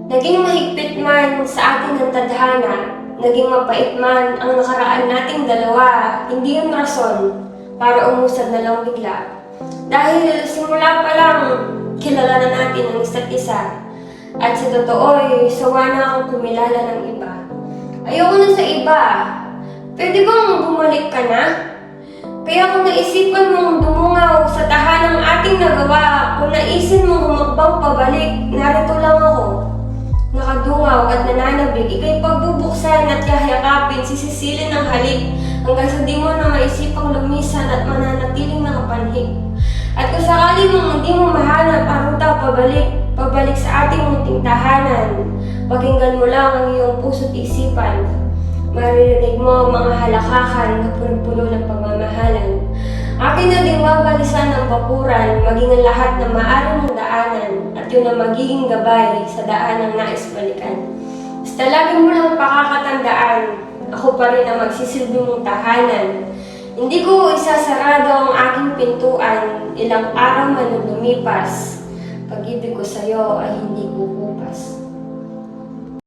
Naging mahigpit man sa atin ang tadhana, naging mapait man ang nakaraan nating dalawa, hindi yun rason para umusad na lang bigla. Dahil simula pa lang, kilala na natin ang isa't isa. At sa totoo'y sawa na akong kumilala ng iba. Ayoko na sa iba. Pwede bang bumalik ka na? Kaya kung naisipan mong dumungaw sa tahanang ating nagawa, kung naisin mong humakbang pabalik, narito lang ako. Nakadungaw at nananabig, ika'y pagbubuksan at kahayakapin, sisisilin ng halik, hanggang sa di mo na maisipang lumisan at mananatiling nakapanhig. At kung sakali mong hindi mo mahanap ang ruta pabalik sa ating munting tahanan, pakinggan mo lang ang iyong puso't isipan. Maririnig mo ang mga halakakan na punong-puno ng pagmamahalan. Akin na ding mabalisan ng bakuran, maging ang lahat na maaari mong daanan, at yun ang magiging gabay sa daan ng nais balikan. Basta lagi mo lang pakakatandaan, ako pa rin ang magsisilbi mong tahanan. Hindi ko isasarado ang aking pintuan, ilang araw man nung lumipas, pag-ibig ko sa'yo ay hindi kukupas.